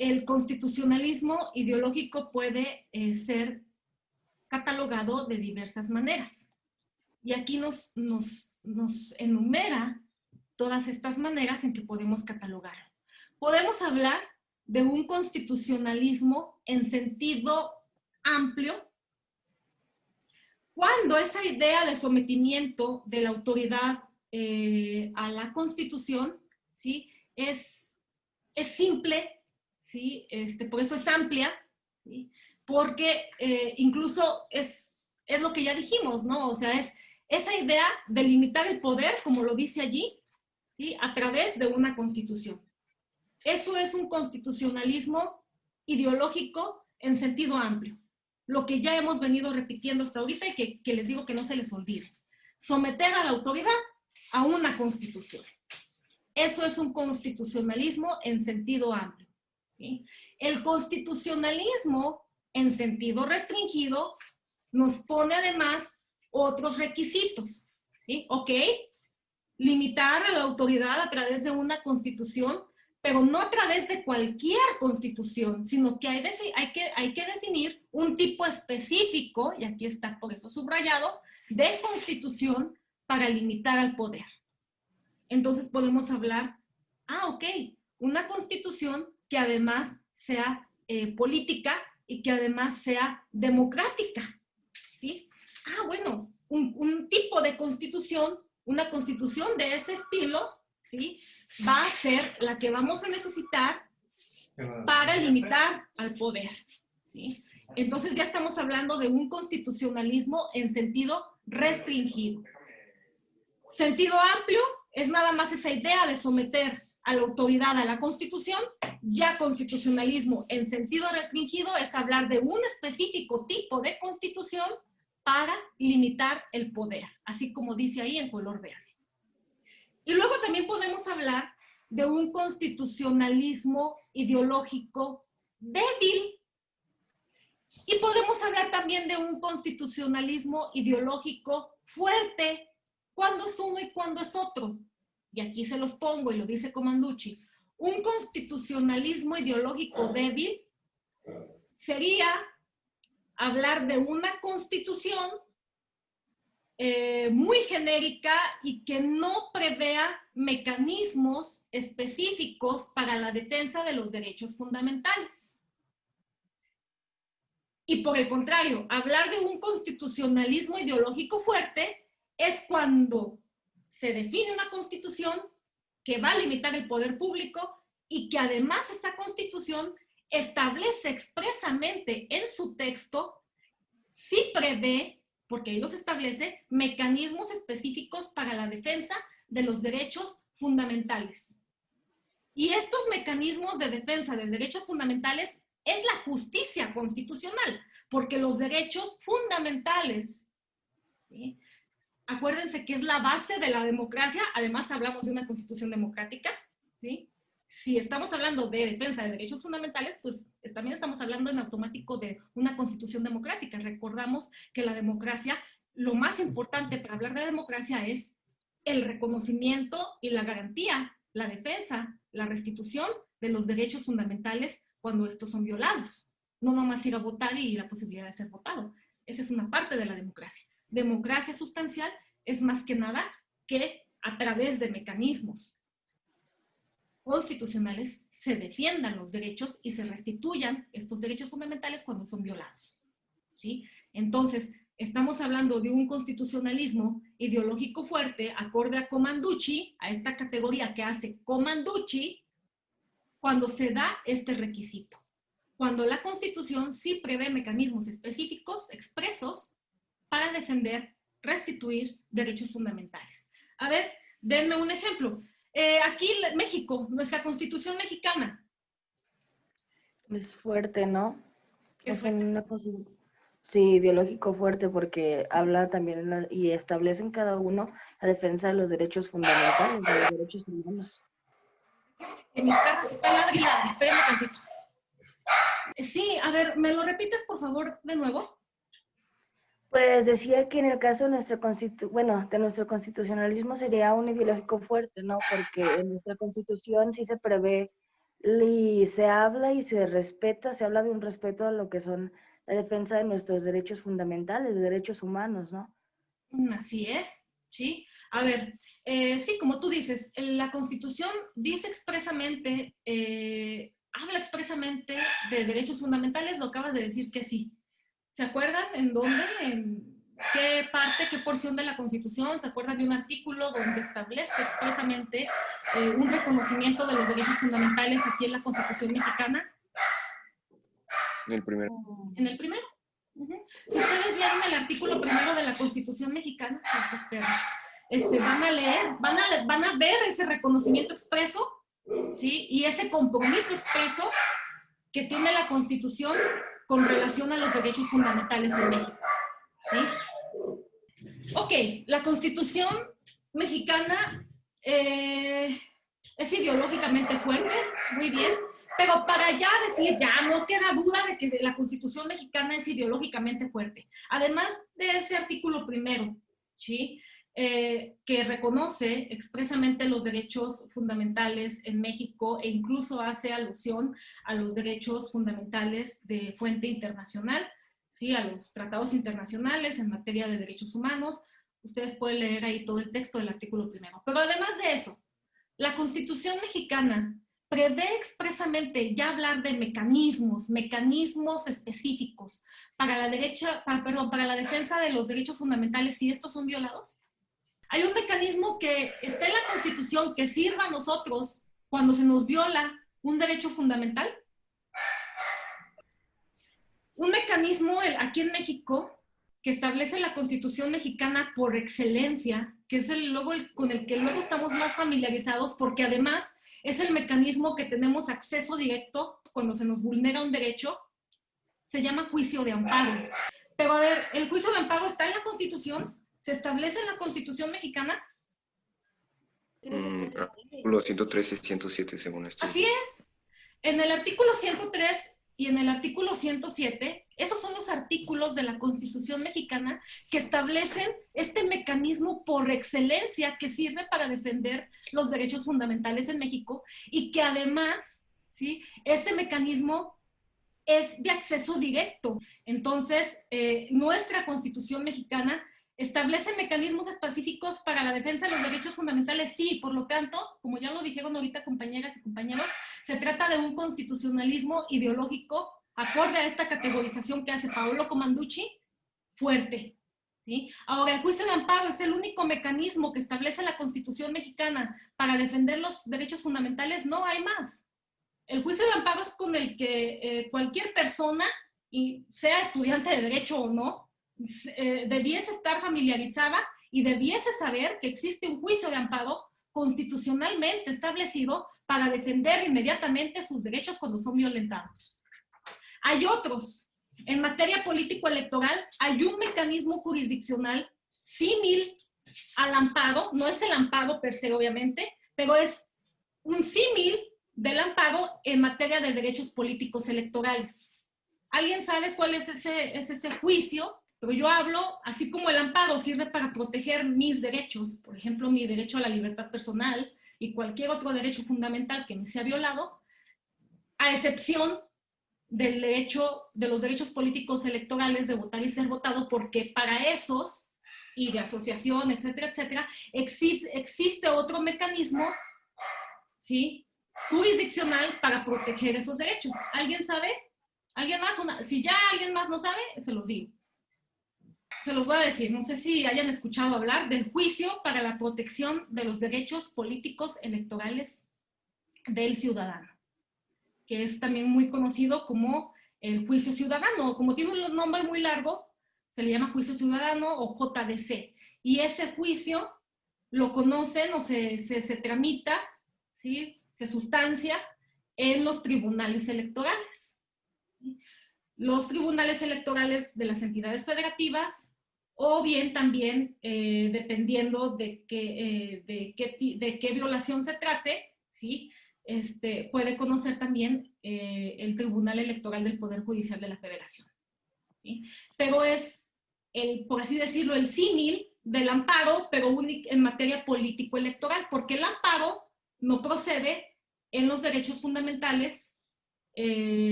el constitucionalismo ideológico puede ser catalogado de diversas maneras. Y aquí nos enumera todas estas maneras en que podemos catalogarlo. Podemos hablar de un constitucionalismo en sentido amplio, cuando esa idea de sometimiento de la autoridad a la Constitución, ¿sí? es simple, ¿sí? Por eso es amplia, ¿sí? Porque incluso es lo que ya dijimos, ¿no? O sea, es esa idea de limitar el poder, como lo dice allí, ¿sí? A través de una Constitución. Eso es un constitucionalismo ideológico en sentido amplio. Lo que ya hemos venido repitiendo hasta ahorita y que les digo que no se les olvide. Someter a la autoridad a una Constitución. Eso es un constitucionalismo en sentido amplio, ¿sí? El constitucionalismo en sentido restringido nos pone además otros requisitos, ¿sí? Ok, limitar a la autoridad a través de una Constitución, pero no a través de cualquier Constitución, sino que hay que definir un tipo específico, y aquí está por eso subrayado, de Constitución para limitar al poder. Entonces podemos hablar, ok, una Constitución que además sea política y que además sea democrática, ¿sí? Bueno, un tipo de Constitución, una Constitución de ese estilo, ¿sí? Va a ser la que vamos a necesitar para limitar al poder, ¿sí? Entonces ya estamos hablando de un constitucionalismo en sentido restringido. Sentido amplio es nada más esa idea de someter a la autoridad a la Constitución. Ya constitucionalismo en sentido restringido es hablar de un específico tipo de Constitución para limitar el poder, así como dice ahí en color verde. Y luego también podemos hablar de un constitucionalismo ideológico débil. Y podemos hablar también de un constitucionalismo ideológico fuerte, cuando es uno y cuando es otro. Y aquí se los pongo y lo dice Comanducci. Un constitucionalismo ideológico débil sería hablar de una constitución muy genérica y que no prevea mecanismos específicos para la defensa de los derechos fundamentales. Y por el contrario, hablar de un constitucionalismo ideológico fuerte es cuando se define una constitución que va a limitar el poder público y que además esa constitución establece expresamente en su texto, sí prevé, porque ahí los establece, mecanismos específicos para la defensa de los derechos fundamentales. Y estos mecanismos de defensa de derechos fundamentales es la justicia constitucional, porque los derechos fundamentales, ¿sí? Acuérdense que es la base de la democracia, además hablamos de una constitución democrática, ¿sí? Si estamos hablando de defensa de derechos fundamentales, pues también estamos hablando en automático de una constitución democrática. Recordamos que la democracia, lo más importante para hablar de democracia es el reconocimiento y la garantía, la defensa, la restitución de los derechos fundamentales cuando estos son violados. No nomás ir a votar y la posibilidad de ser votado. Esa es una parte de la democracia. Democracia sustancial es más que nada que a través de mecanismos constitucionales se defiendan los derechos y se restituyan estos derechos fundamentales cuando son violados, ¿sí? Entonces, estamos hablando de un constitucionalismo ideológico fuerte, acorde a Comanducci, a esta categoría que hace Comanducci, cuando se da este requisito. Cuando la Constitución sí prevé mecanismos específicos, expresos, para defender, restituir derechos fundamentales. A ver, denme un ejemplo. Aquí México, nuestra Constitución mexicana. Es fuerte, ¿no? Es fuerte. Sí, ideológico fuerte porque habla también y establece en cada uno la defensa de los derechos fundamentales, de los derechos humanos. En mis perras está ladri, espérame tantito. Sí, a ver, ¿me lo repites por favor de nuevo? Pues decía que en el caso de de nuestro constitucionalismo sería un ideológico fuerte, ¿no? Porque en nuestra constitución sí se prevé Y se habla y se respeta, se habla de un respeto a lo que son la defensa de nuestros derechos fundamentales, de derechos humanos, ¿no? Así es, ¿sí? A ver, sí, como tú dices, la Constitución dice expresamente, habla expresamente de derechos fundamentales, lo acabas de decir que sí. ¿Se acuerdan en dónde? ¿En qué parte, qué porción de la Constitución? ¿Se acuerdan de un artículo donde establezca expresamente un reconocimiento de los derechos fundamentales aquí en la Constitución mexicana? En el primero. En el primero. Si ustedes leen el artículo primero de la Constitución mexicana, estas perras, van a leer, van a ver ese reconocimiento expreso, ¿sí? Y ese compromiso expreso que tiene la Constitución con relación a los derechos fundamentales en México, ¿sí? Ok, la Constitución mexicana es ideológicamente fuerte, muy bien, pero para ya decir, ya no queda duda de que la Constitución mexicana es ideológicamente fuerte. Además de ese artículo primero, ¿sí? Que reconoce expresamente los derechos fundamentales en México e incluso hace alusión a los derechos fundamentales de fuente internacional, ¿sí? A los tratados internacionales en materia de derechos humanos. Ustedes pueden leer ahí todo el texto del artículo primero. Pero además de eso, la Constitución mexicana prevé expresamente ya hablar de mecanismos específicos para la defensa de los derechos fundamentales si estos son violados. Hay un mecanismo que está en la Constitución que sirva a nosotros cuando se nos viola un derecho fundamental. Un mecanismo aquí en México que establece la Constitución mexicana por excelencia, que es con el que luego estamos más familiarizados, porque además es el mecanismo que tenemos acceso directo cuando se nos vulnera un derecho, se llama juicio de amparo. Pero a ver, el juicio de amparo está en la Constitución, se establece en la Constitución mexicana. Los 113 y 107, según esto. Así es. En el artículo 103 y en el artículo 107, esos son los artículos de la Constitución mexicana que establecen este mecanismo por excelencia que sirve para defender los derechos fundamentales en México y que además, ¿sí? Este mecanismo es de acceso directo. Entonces, nuestra Constitución mexicana establece mecanismos específicos para la defensa de los derechos fundamentales, sí, por lo tanto, como ya lo dijeron ahorita compañeras y compañeros, se trata de un constitucionalismo ideológico acorde a esta categorización que hace Paolo Comanducci, fuerte, ¿sí? Ahora, el juicio de amparo es el único mecanismo que establece la Constitución mexicana para defender los derechos fundamentales, no hay más. El juicio de amparo es con el que cualquier persona, y sea estudiante de derecho o no, debiese estar familiarizada y debiese saber que existe un juicio de amparo constitucionalmente establecido para defender inmediatamente sus derechos cuando son violentados. Hay otros. En materia político-electoral hay un mecanismo jurisdiccional símil al amparo, no es el amparo per se obviamente, pero es un símil del amparo en materia de derechos políticos electorales. ¿Alguien sabe cuál es ese juicio? Pero yo hablo, así como el amparo sirve para proteger mis derechos, por ejemplo, mi derecho a la libertad personal y cualquier otro derecho fundamental que me sea violado, a excepción del derecho, de los derechos políticos electorales de votar y ser votado, porque para esos, y de asociación, etcétera, etcétera, existe otro mecanismo, ¿sí?, jurisdiccional para proteger esos derechos. ¿Alguien sabe? ¿Alguien más? Si ya alguien más no sabe, se los digo. Se los voy a decir, no sé si hayan escuchado hablar del juicio para la protección de los derechos políticos electorales del ciudadano, que es también muy conocido como el juicio ciudadano. Como tiene un nombre muy largo, se le llama juicio ciudadano o JDC. Y ese juicio lo conocen o se tramita, ¿sí?, se sustancia en los tribunales electorales. Los tribunales electorales de las entidades federativas, o bien también, dependiendo de qué violación se trate, ¿sí?, puede conocer también el Tribunal Electoral del Poder Judicial de la Federación, ¿sí? Pero es, por así decirlo, el símil del amparo, pero en materia político-electoral, porque el amparo no procede en los derechos fundamentales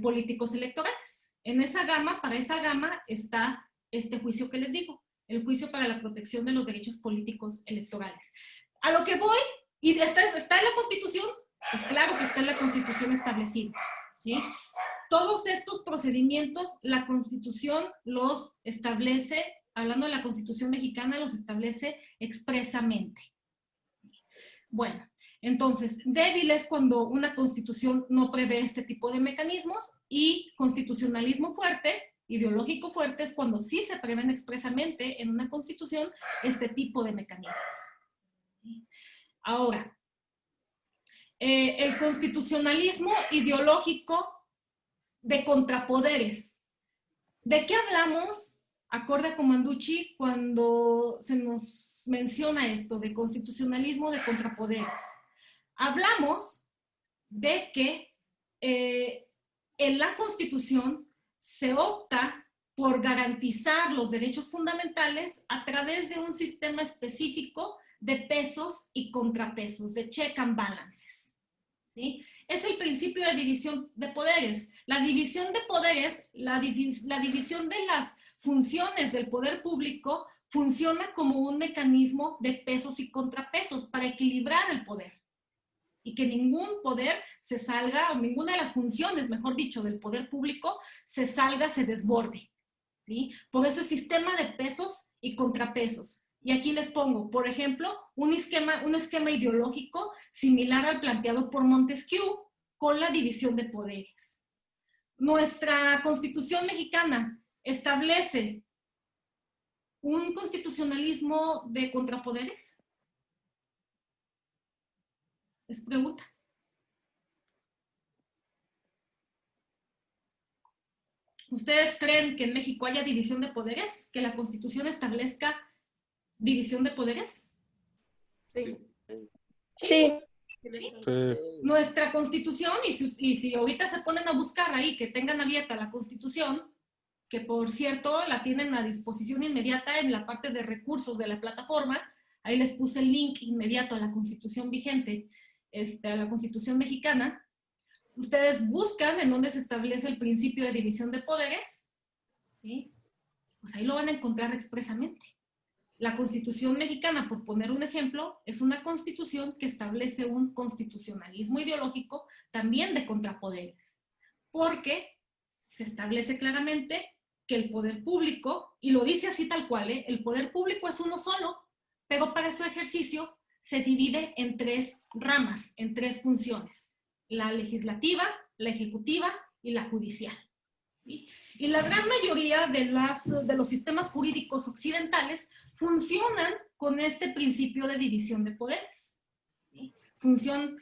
políticos electorales. En esa gama, para esa gama está este juicio que les digo, el juicio para la protección de los derechos políticos electorales. A lo que voy, y está en la Constitución, pues claro que está en la Constitución establecido, ¿sí? Todos estos procedimientos, la Constitución los establece, hablando de la Constitución mexicana, los establece expresamente. Bueno, entonces, débil es cuando una Constitución no prevé este tipo de mecanismos, y constitucionalismo fuerte, ideológico fuerte, es cuando sí se prevén expresamente en una Constitución este tipo de mecanismos. Ahora, el constitucionalismo ideológico de contrapoderes. ¿De qué hablamos, acorde a Comanducci, cuando se nos menciona esto de constitucionalismo de contrapoderes? Hablamos de que en la Constitución se opta por garantizar los derechos fundamentales a través de un sistema específico de pesos y contrapesos, de check and balances, ¿sí? Es el principio de división de poderes. La división de poderes, la división de las funciones del poder público funciona como un mecanismo de pesos y contrapesos para equilibrar el poder. Y que ningún poder se salga, o ninguna de las funciones, mejor dicho, del poder público se salga, se desborde, ¿sí? Por eso es sistema de pesos y contrapesos. Y aquí les pongo, por ejemplo, un esquema ideológico similar al planteado por Montesquieu con la división de poderes. Nuestra Constitución mexicana establece un constitucionalismo de contrapoderes. ¿Les pregunta? ¿Ustedes creen que en México haya división de poderes? ¿Que la Constitución establezca división de poderes? Sí. Sí. ¿Sí? Nuestra Constitución, y si ahorita se ponen a buscar ahí, que tengan abierta la Constitución, que por cierto la tienen a disposición inmediata en la parte de recursos de la plataforma, ahí les puse el link inmediato a la Constitución vigente, a la Constitución mexicana. Ustedes buscan en dónde se establece el principio de división de poderes, ¿sí? Pues ahí lo van a encontrar expresamente. La Constitución mexicana, por poner un ejemplo, es una constitución que establece un constitucionalismo ideológico también de contrapoderes, porque se establece claramente que el poder público, y lo dice así tal cual, el poder público es uno solo, pero para su ejercicio se divide en tres ramas, en tres funciones: la legislativa, la ejecutiva y la judicial. ¿Sí? Y la gran mayoría de los sistemas jurídicos occidentales funcionan con este principio de división de poderes. ¿Sí?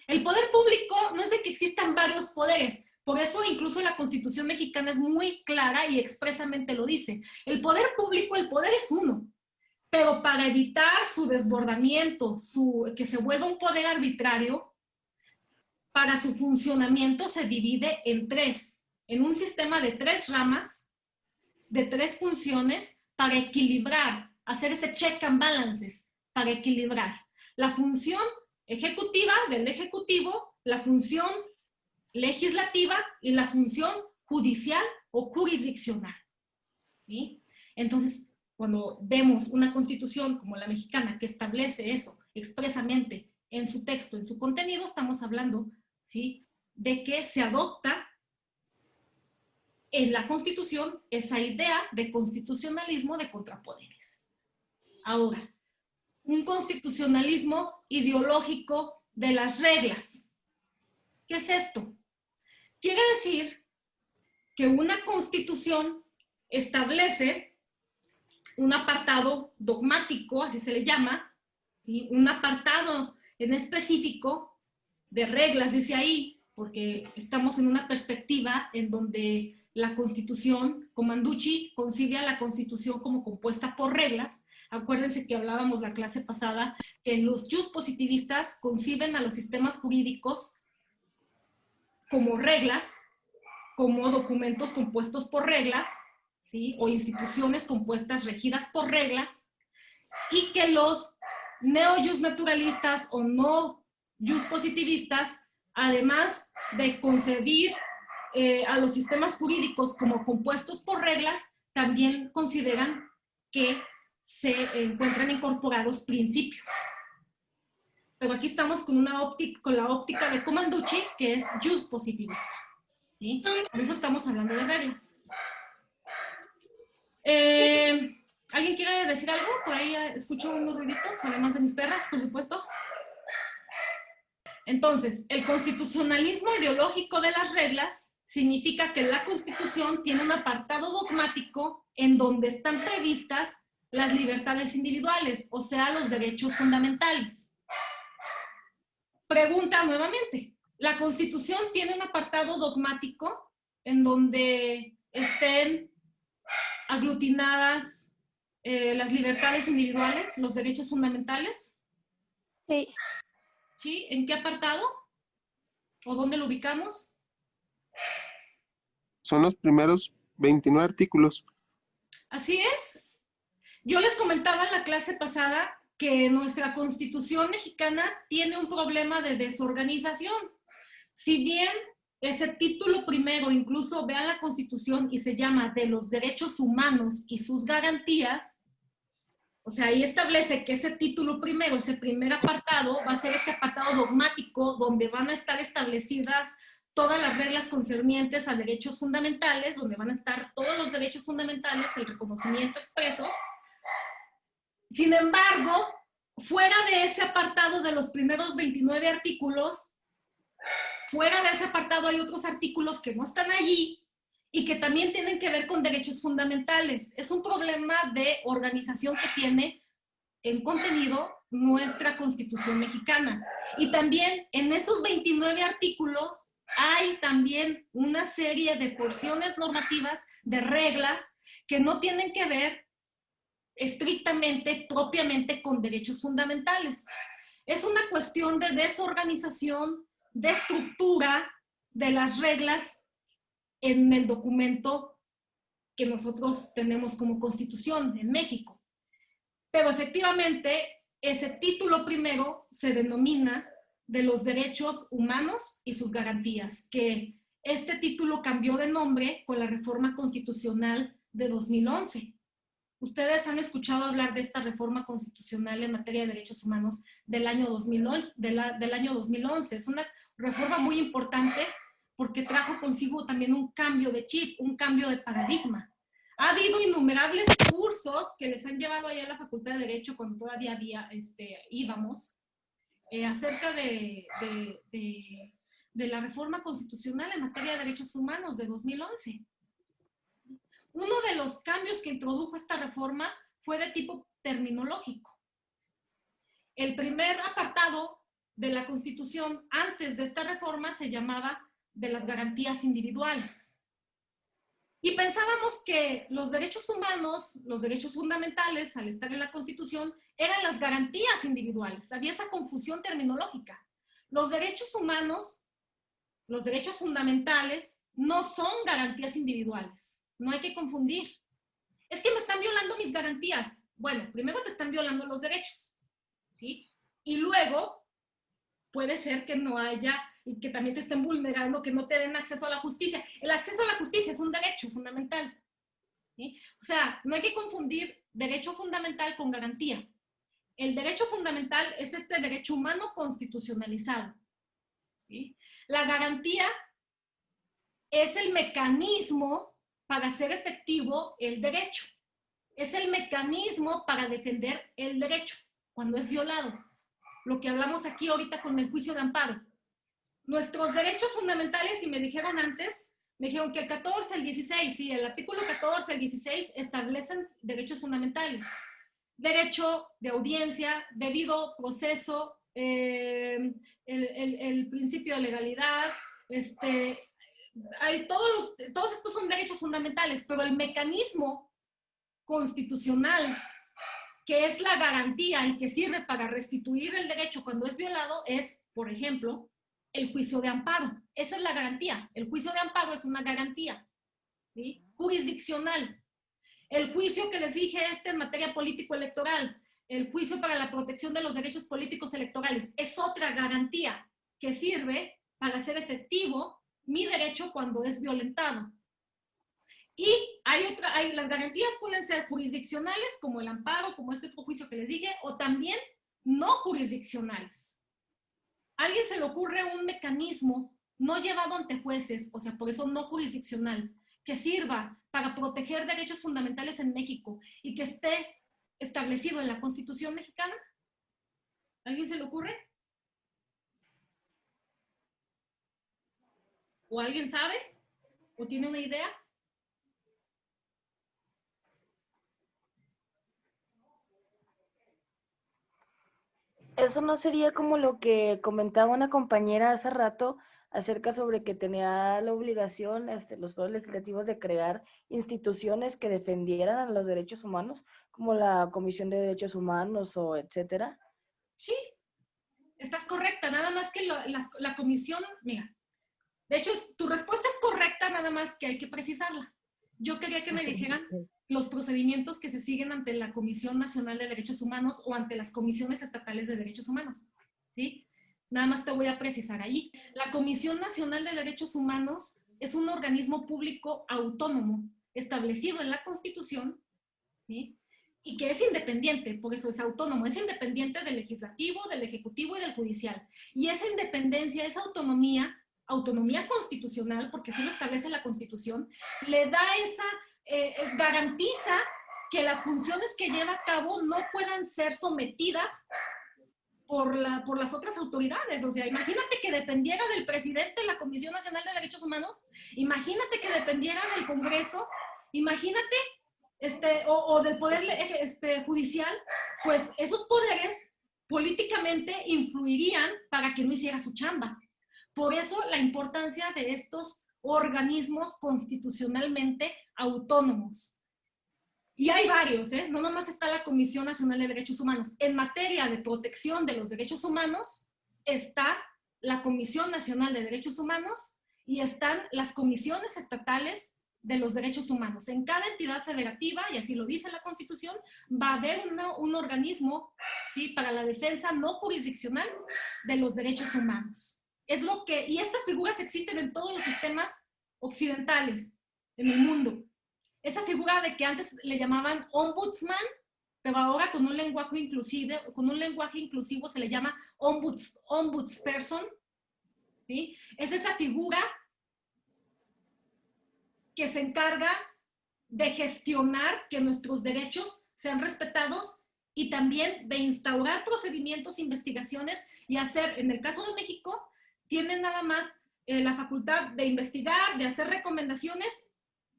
El poder público no es de que existan varios poderes, por eso incluso la Constitución mexicana es muy clara y expresamente lo dice. El poder público, el poder es uno, pero para evitar su desbordamiento, que se vuelva un poder arbitrario, para su funcionamiento se divide en tres, en un sistema de tres ramas, de tres funciones, para equilibrar, hacer ese check and balances, para equilibrar la función ejecutiva del ejecutivo, la función legislativa y la función judicial o jurisdiccional. ¿Sí? Entonces, cuando vemos una constitución como la mexicana que establece eso expresamente en su texto, en su contenido, estamos hablando, ¿sí?, de que se adopta en la Constitución esa idea de constitucionalismo de contrapoderes. Ahora, un constitucionalismo ideológico de las reglas. ¿Qué es esto? Quiere decir que una Constitución establece un apartado dogmático, así se le llama, ¿sí?, un apartado en específico de reglas, dice ahí, porque estamos en una perspectiva en donde la Constitución, Comanducci concibe a la Constitución como compuesta por reglas. Acuérdense que hablábamos la clase pasada que los positivistas conciben a los sistemas jurídicos como reglas, como documentos compuestos por reglas, ¿sí?, o instituciones compuestas, regidas por reglas, y que los neo-jus naturalistas o no-jus positivistas además de concebir a los sistemas jurídicos como compuestos por reglas, también consideran que se encuentran incorporados principios. Pero aquí estamos con la óptica de Commanducci, que es jus positivista, ¿sí? Por eso estamos hablando de reglas. ¿Alguien quiere decir algo? Por ahí escucho unos ruiditos, además de mis perras, por supuesto. Entonces, el constitucionalismo ideológico de las reglas significa que la Constitución tiene un apartado dogmático en donde están previstas las libertades individuales, o sea, los derechos fundamentales. Pregunta nuevamente, ¿la Constitución tiene un apartado dogmático en donde estén aglutinadas las libertades individuales, los derechos fundamentales? Sí. ¿Sí? ¿En qué apartado? ¿O dónde lo ubicamos? Son los primeros 29 artículos. Así es. Yo les comentaba en la clase pasada que nuestra Constitución mexicana tiene un problema de desorganización. Si bien ese título primero, incluso vean la Constitución y se llama de los derechos humanos y sus garantías, o sea, ahí establece que ese título primero, ese primer apartado, va a ser este apartado dogmático donde van a estar establecidas todas las reglas concernientes a derechos fundamentales, donde van a estar todos los derechos fundamentales, el reconocimiento expreso. Sin embargo, fuera de ese apartado de los primeros 29 artículos, fuera de ese apartado hay otros artículos que no están allí y que también tienen que ver con derechos fundamentales. Es un problema de organización que tiene en contenido nuestra Constitución mexicana. Y también en esos 29 artículos hay también una serie de porciones normativas, de reglas, que no tienen que ver estrictamente, propiamente con derechos fundamentales. Es una cuestión de desorganización, de estructura de las reglas en el documento que nosotros tenemos como Constitución en México. Pero efectivamente, ese título primero se denomina de los derechos humanos y sus garantías, que este título cambió de nombre con la reforma constitucional de 2011. Ustedes han escuchado hablar de esta reforma constitucional en materia de derechos humanos del año 2011. Es una reforma muy importante porque trajo consigo también un cambio de chip, un cambio de paradigma. Ha habido innumerables cursos que les han llevado allá a la Facultad de Derecho cuando todavía íbamos, acerca de la reforma constitucional en materia de derechos humanos de 2011. Uno de los cambios que introdujo esta reforma fue de tipo terminológico. El primer apartado de la Constitución antes de esta reforma se llamaba de las garantías individuales. Y pensábamos que los derechos humanos, los derechos fundamentales, al estar en la Constitución, eran las garantías individuales. Había esa confusión terminológica. Los derechos humanos, los derechos fundamentales, no son garantías individuales. No hay que confundir. Es que me están violando mis garantías. Bueno, primero te están violando los derechos, ¿sí? Y luego puede ser que no haya, y que también te estén vulnerando, que no te den acceso a la justicia. El acceso a la justicia es un derecho fundamental, ¿sí? O sea, no hay que confundir derecho fundamental con garantía. El derecho fundamental es este derecho humano constitucionalizado, ¿sí? La garantía es el mecanismo para hacer efectivo el derecho. Es el mecanismo para defender el derecho cuando es violado. Lo que hablamos aquí ahorita con el juicio de amparo. Nuestros derechos fundamentales, y me dijeron antes, me dijeron que el 14, el 16, sí, el artículo 14, el 16 establecen derechos fundamentales. Derecho de audiencia, debido proceso, el principio de legalidad, hay todos estos son derechos fundamentales, pero el mecanismo constitucional que es la garantía y que sirve para restituir el derecho cuando es violado es, por ejemplo, el juicio de amparo. Esa es la garantía. El juicio de amparo es una garantía, ¿sí? Jurisdiccional. El juicio que les dije en materia político-electoral, el juicio para la protección de los derechos políticos electorales, es otra garantía que sirve para hacer efectivo mi derecho cuando es violentado. Y las garantías pueden ser jurisdiccionales, como el amparo, como este otro juicio que les dije, o también no jurisdiccionales. ¿A alguien se le ocurre un mecanismo no llevado ante jueces, o sea, por eso no jurisdiccional, que sirva para proteger derechos fundamentales en México y que esté establecido en la Constitución mexicana? ¿A alguien se le ocurre? ¿O alguien sabe? ¿O tiene una idea? Eso no sería como lo que comentaba una compañera hace rato acerca sobre que tenía la obligación los poderes legislativos de crear instituciones que defendieran a los derechos humanos, como la Comisión de Derechos Humanos o etcétera. Sí, estás correcta, nada más que la comisión, mira, de hecho tu respuesta es correcta, nada más que hay que precisarla. Yo quería que me dijeran los procedimientos que se siguen ante la Comisión Nacional de Derechos Humanos o ante las comisiones estatales de derechos humanos, ¿sí? Nada más te voy a precisar ahí. La Comisión Nacional de Derechos Humanos es un organismo público autónomo establecido en la Constitución, ¿sí? Y que es independiente, por eso es autónomo, es independiente del legislativo, del ejecutivo y del judicial. Y esa independencia, esa autonomía constitucional, porque así lo establece la Constitución, le da garantiza que las funciones que lleva a cabo no puedan ser sometidas por las otras autoridades. O sea, imagínate que dependiera del presidente de la Comisión Nacional de Derechos Humanos, imagínate que dependiera del Congreso, imagínate, o del Poder Judicial, pues esos poderes políticamente influirían para que no hiciera su chamba. Por eso la importancia de estos organismos constitucionalmente autónomos. Y hay varios, no nomás está la Comisión Nacional de Derechos Humanos. En materia de protección de los derechos humanos está la Comisión Nacional de Derechos Humanos y están las comisiones estatales de los derechos humanos. En cada entidad federativa, y así lo dice la Constitución, va a haber un organismo, ¿sí?, para la defensa no jurisdiccional de los derechos humanos. Y estas figuras existen en todos los sistemas occidentales en el mundo. Esa figura de que antes le llamaban ombudsman, pero ahora con un lenguaje inclusivo se le llama ombudsperson, ¿sí? Es esa figura que se encarga de gestionar que nuestros derechos sean respetados y también de instaurar procedimientos, investigaciones y hacer, en el caso de México, tienen nada más la facultad de investigar, de hacer recomendaciones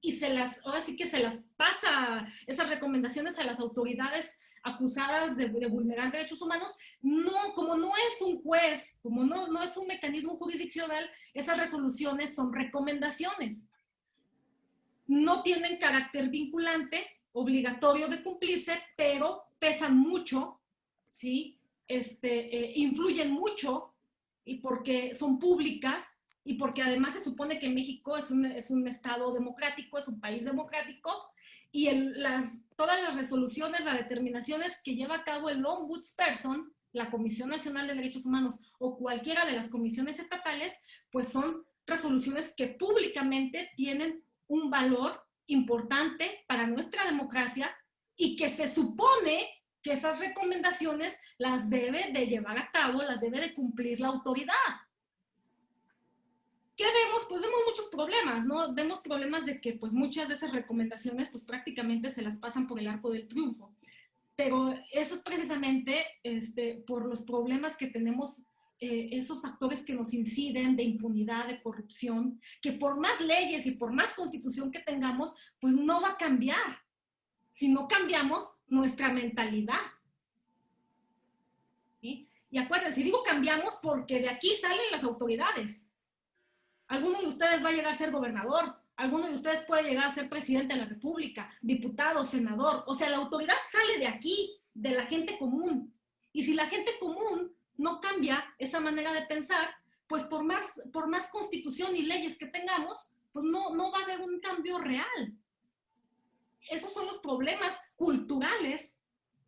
y ahora sí que se las pasa esas recomendaciones a las autoridades acusadas de vulnerar derechos humanos. No, como no es un juez, como no es un mecanismo jurisdiccional, esas resoluciones son recomendaciones. No tienen carácter vinculante, obligatorio de cumplirse, pero pesan mucho, ¿sí? Influyen mucho, y porque son públicas, y porque además se supone que México es un estado democrático, es un país democrático, y todas las resoluciones, las determinaciones que lleva a cabo el ombudsperson, la Comisión Nacional de Derechos Humanos o cualquiera de las comisiones estatales, pues son resoluciones que públicamente tienen un valor importante para nuestra democracia y que se supone que esas recomendaciones las debe de llevar a cabo, las debe de cumplir la autoridad. ¿Qué vemos? Pues vemos muchos problemas, ¿no? Vemos problemas de que pues muchas de esas recomendaciones pues prácticamente se las pasan por el arco del triunfo. Pero eso es precisamente por los problemas que tenemos, esos factores que nos inciden de impunidad, de corrupción, que por más leyes y por más constitución que tengamos, pues no va a cambiar si no cambiamos nuestra mentalidad. ¿Sí? Y acuérdense, digo cambiamos porque de aquí salen las autoridades. Alguno de ustedes va a llegar a ser gobernador, alguno de ustedes puede llegar a ser presidente de la República, diputado, senador. O sea, la autoridad sale de aquí, de la gente común. Y si la gente común no cambia esa manera de pensar, pues por más constitución y leyes que tengamos, pues no va a haber un cambio real. Esos son los problemas culturales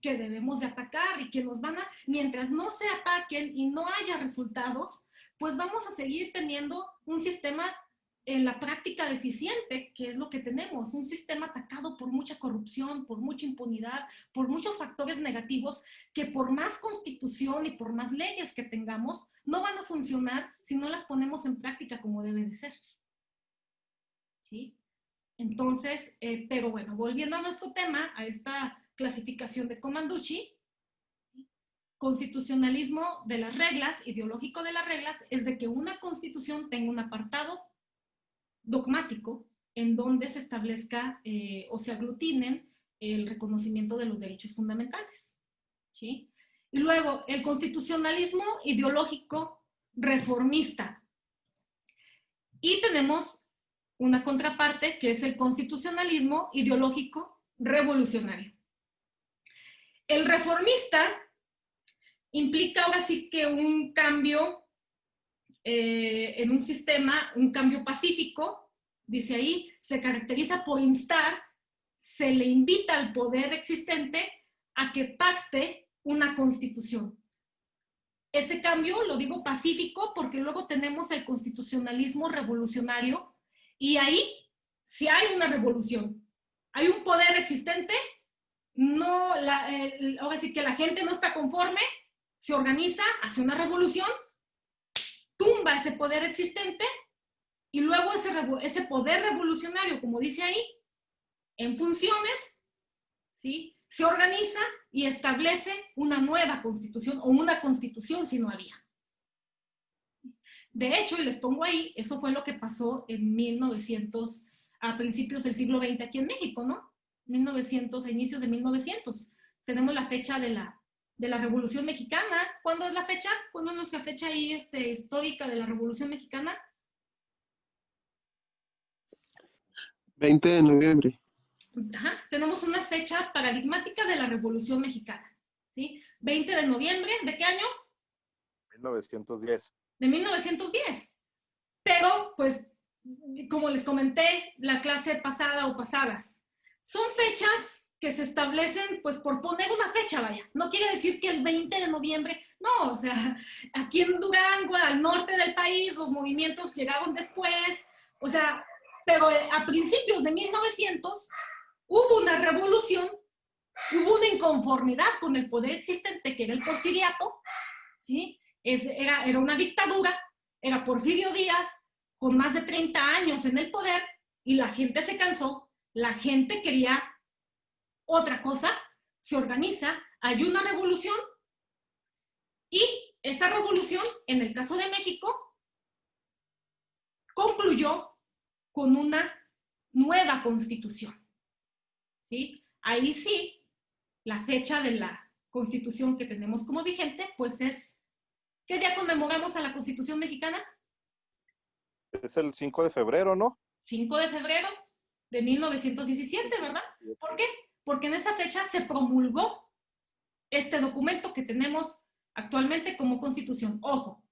que debemos de atacar y que nos van a, mientras no se ataquen y no haya resultados, pues vamos a seguir teniendo un sistema en la práctica deficiente, que es lo que tenemos, un sistema atacado por mucha corrupción, por mucha impunidad, por muchos factores negativos que por más constitución y por más leyes que tengamos, no van a funcionar si no las ponemos en práctica como debe de ser. ¿Sí? Entonces, pero bueno, volviendo a nuestro tema, a esta clasificación de Commanducci, constitucionalismo de las reglas, ideológico de las reglas, es de que una constitución tenga un apartado dogmático en donde se establezca o se aglutinen el reconocimiento de los derechos fundamentales. ¿Sí? Y luego, el constitucionalismo ideológico reformista. Y tenemos una contraparte que es el constitucionalismo ideológico revolucionario. El reformista implica ahora sí que un cambio en un sistema, un cambio pacífico, dice ahí, se caracteriza por instar, se le invita al poder existente a que pacte una constitución. Ese cambio lo digo pacífico porque luego tenemos el constitucionalismo revolucionario y ahí sí hay una revolución. Hay un poder existente, no, ahora sí que la gente no está conforme, se organiza, hace una revolución, tumba ese poder existente y luego ese poder revolucionario, como dice ahí, en funciones, ¿sí? Se organiza y establece una nueva constitución o una constitución si no había. De hecho, y les pongo ahí, eso fue lo que pasó en 1900, a principios del siglo XX aquí en México, ¿no? 1900, a inicios de 1900. Tenemos la fecha de la Revolución Mexicana. ¿Cuándo es la fecha? ¿Cuándo es nuestra fecha ahí histórica de la Revolución Mexicana? 20 de noviembre. Ajá. Tenemos una fecha paradigmática de la Revolución Mexicana, ¿sí? 20 de noviembre, ¿de qué año? 1910. De 1910. Pero, pues, como les comenté la clase pasada o pasadas, son fechas que se establecen, pues, por poner una fecha, vaya. No quiere decir que el 20 de noviembre, no, o sea, aquí en Durango, al norte del país, los movimientos llegaron después, o sea, pero a principios de 1900 hubo una revolución, hubo una inconformidad con el poder existente, que era el porfiriato, ¿sí? Era una dictadura, era Porfirio Díaz, con más de 30 años en el poder, y la gente se cansó, la gente quería otra cosa, se organiza, hay una revolución, y esa revolución, en el caso de México, concluyó con una nueva constitución. ¿Sí? Ahí sí, la fecha de la constitución que tenemos como vigente, pues es, ¿qué día conmemoramos a la Constitución Mexicana? Es el 5 de febrero, ¿no? 5 de febrero de 1917, ¿verdad? ¿Por qué? Porque en esa fecha se promulgó este documento que tenemos actualmente como Constitución. Ojo,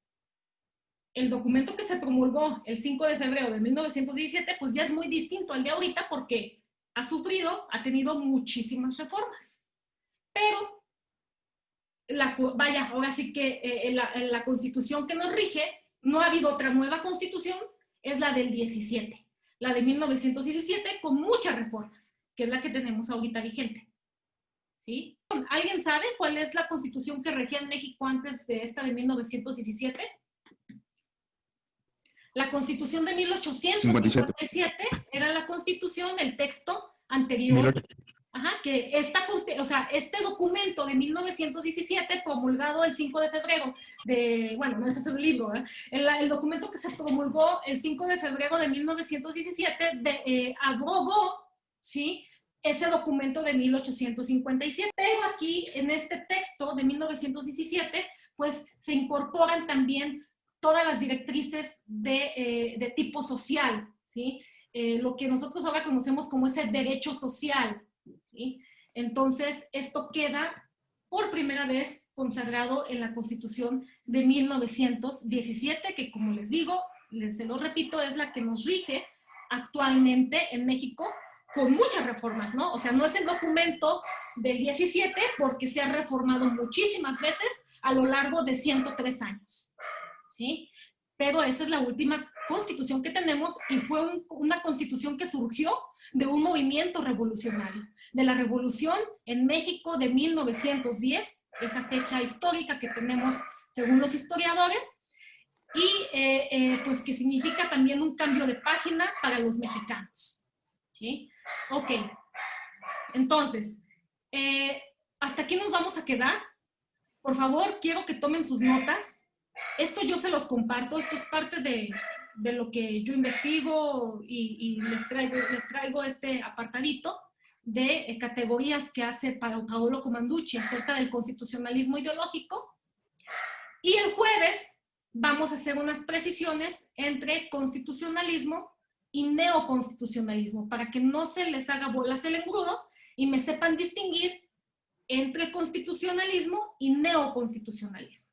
el documento que se promulgó el 5 de febrero de 1917, pues ya es muy distinto al de ahorita porque ha tenido muchísimas reformas. Pero, vaya, ahora sí que en la Constitución que nos rige, no ha habido otra nueva Constitución, es la del 17, la de 1917 con muchas reformas, que es la que tenemos ahorita vigente. ¿Sí? ¿Alguien sabe cuál es la Constitución que regía en México antes de esta de 1917? La Constitución de 1857 era la Constitución, el texto anterior. Ajá, que este documento de 1917, promulgado el 5 de febrero bueno, no ese es el libro, ¿eh? El documento que se promulgó el 5 de febrero de 1917 abrogó, ¿sí?, ese documento de 1857. Pero aquí, en este texto de 1917, pues se incorporan también todas las directrices de tipo social, ¿sí? Lo que nosotros ahora conocemos como ese derecho social, ¿sí? Entonces, esto queda por primera vez consagrado en la Constitución de 1917, que, como les digo, se lo repito, es la que nos rige actualmente en México con muchas reformas, ¿no? O sea, no es el documento del 17 porque se ha reformado muchísimas veces a lo largo de 103 años, ¿sí? Pero esa es la última constitución que tenemos y fue una constitución que surgió de un movimiento revolucionario, de la revolución en México de 1910, esa fecha histórica que tenemos según los historiadores, y pues que significa también un cambio de página para los mexicanos, ¿sí? Ok, entonces, hasta aquí nos vamos a quedar. Por favor, quiero que tomen sus notas. Esto yo se los comparto, esto es parte de lo que yo investigo y les traigo este apartadito de categorías que hace Paolo Comanducci acerca del constitucionalismo ideológico. Y el jueves vamos a hacer unas precisiones entre constitucionalismo y neoconstitucionalismo para que no se les haga bolas el engrudo y me sepan distinguir entre constitucionalismo y neoconstitucionalismo.